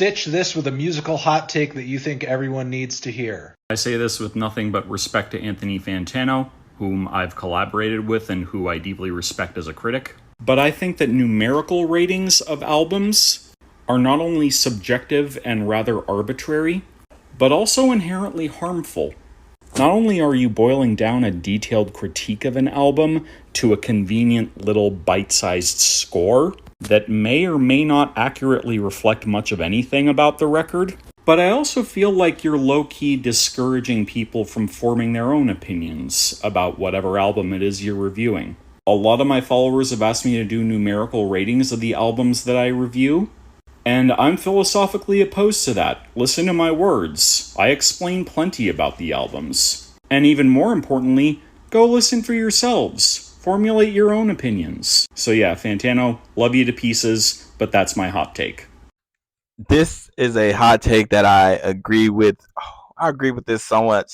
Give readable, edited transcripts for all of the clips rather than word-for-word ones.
stitch this with a musical hot take that you think everyone needs to hear. I say this with nothing but respect to Anthony Fantano, whom I've collaborated with and who I deeply respect as a critic. But I think that numerical ratings of albums are not only subjective and rather arbitrary, but also inherently harmful. Not only are you boiling down a detailed critique of an album to a convenient little bite-sized score that may or may not accurately reflect much of anything about the record, but I also feel like you're low-key discouraging people from forming their own opinions about whatever album it is you're reviewing. A lot of my followers have asked me to do numerical ratings of the albums that I review, and I'm philosophically opposed to that. Listen to my words. I explain plenty about the albums. And even more importantly, go listen for yourselves. Formulate your own opinions. So yeah, Fantano, love you to pieces, but that's my hot take. This is a hot take that I agree with. Oh, I agree with this so much.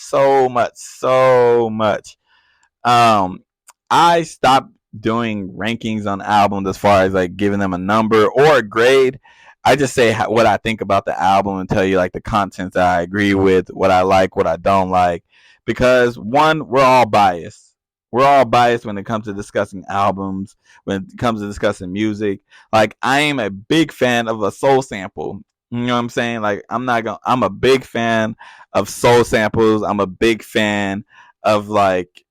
I stopped doing rankings on albums as far as like giving them a number or a grade. I just say what I think about the album and tell you like the contents that I agree with, what I like, what I don't like. Because one, we're all biased. We're all biased when it comes to discussing albums, when it comes to discussing music. Like I am a big fan of a soul sample. You know what I'm saying? Like I'm a big fan of soul samples. I'm a big fan of like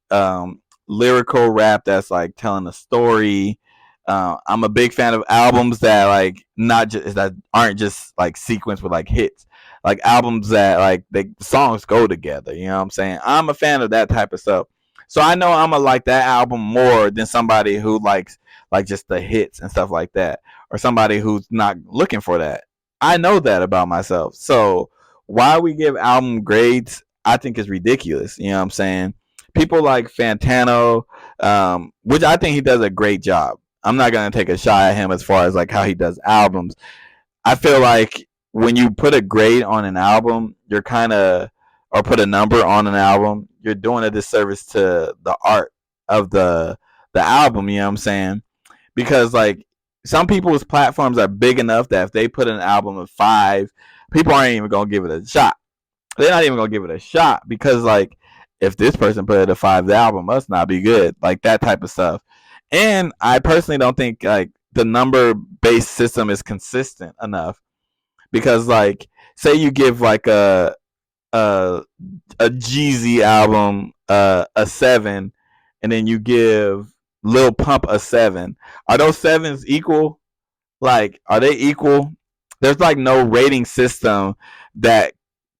lyrical rap that's like telling a story. I'm a big fan of albums that like that aren't just like sequenced with like hits, like albums that like the songs go together. You know what I'm saying? I'm a fan of that type of stuff. So I know I'm gonna like that album more than somebody who likes like just the hits and stuff like that, or somebody who's not looking for that. I know that about myself. So why we give album grades, I think is ridiculous. You know what I'm saying? People like Fantano, which I think he does a great job. I'm not gonna take a shot at him as far as like how he does albums. I feel like when you put a grade on an album, you're kind of or put a number on an album, you're doing a disservice to the art of the album. You know what I'm saying? Because like some people's platforms are big enough that if they put an album of 5, people aren't even gonna give it a shot. They're not even gonna give it a shot because like if this person put it a 5, the album must not be good. Like that type of stuff. And I personally don't think like the number based system is consistent enough because like say you give like a Jeezy album a 7 and then you give Lil Pump a 7. Are those 7s equal? Like are they equal? There's like no rating system that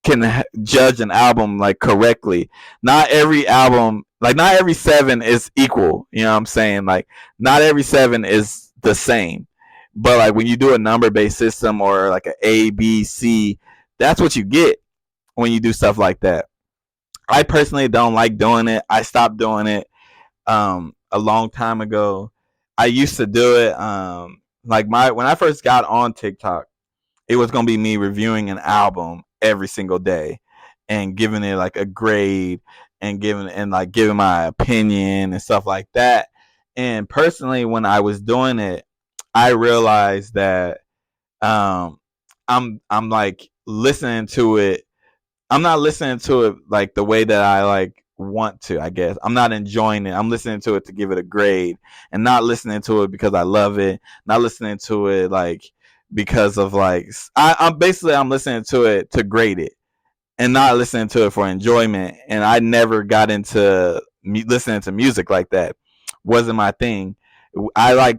can judge an album like correctly. Not every album, like not every 7 is equal. You know what I'm saying? Like not every 7 is the same. But like when you do a number based system or like an A, B, C, that's what you get when you do stuff like that. I personally don't like doing it. I stopped doing it a long time ago. I used to do it like when I first got on TikTok, it was gonna be me reviewing an album every single day and giving it like a grade and giving my opinion and stuff like that. And personally, when I was doing it, I realized that I'm like listening to it. I'm not listening to it like the way that I like want to, I guess. I'm not enjoying it. I'm listening to it to give it a grade and not listening to it because I love it. Not listening to it like because of like I'm listening to it to grade it and not listening to it for enjoyment. And I never got into listening to music like that. Wasn't my thing. I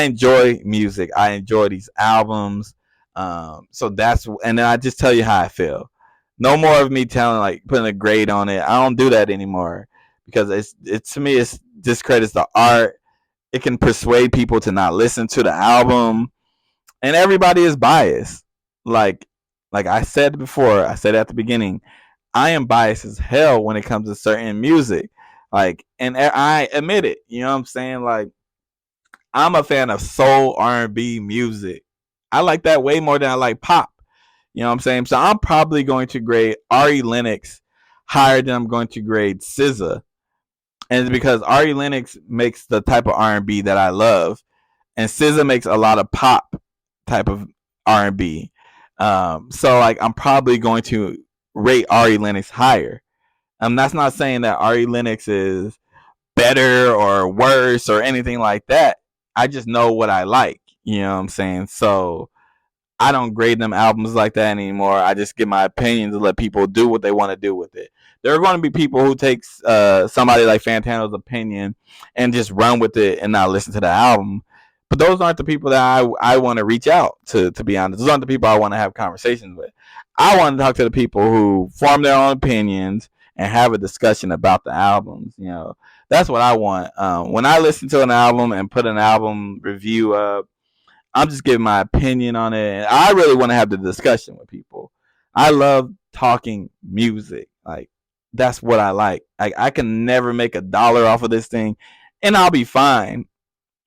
enjoy music. I enjoy these albums. So and then I just tell you how I feel. No more of me telling like putting a grade on it. I don't do that anymore because it's to me it discredits the art. It can persuade people to not listen to the album, and everybody is biased. Like I said before, I said at the beginning, I am biased as hell when it comes to certain music. Like, and I admit it. You know what I'm saying? Like, I'm a fan of soul R&B music. I like that way more than I like pop. You know what I'm saying? So I'm probably going to grade Ari Lennox higher than I'm going to grade SZA. And it's because Ari Lennox makes the type of R&B that I love. And SZA makes a lot of pop type of R&B. So like I'm probably going to rate Ari Lennox higher. That's not saying that Ari Lennox is better or worse or anything like that. I just know what I like. You know what I'm saying? So I don't grade them albums like that anymore. I just give my opinions and let people do what they want to do with it. There are going to be people who take somebody like Fantano's opinion and just run with it and not listen to the album. But those aren't the people that I want to reach out to be honest. Those aren't the people I want to have conversations with. I want to talk to the people who form their own opinions and have a discussion about the albums. You know, that's what I want. When I listen to an album and put an album review up, I'm just giving my opinion on it. And I really want to have the discussion with people. I love talking music. Like that's what I like. I can never make $1 off of this thing, and I'll be fine.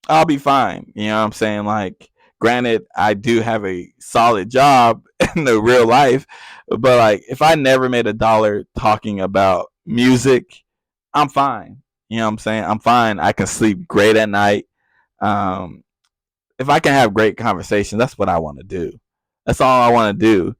I'll be fine. You know what I'm saying? Like, granted, I do have a solid job in the real life, but like, if I never made $1 talking about music, I'm fine. You know what I'm saying? I'm fine. I can sleep great at night. Um, if I can have great conversations, that's what I want to do. That's all I want to do.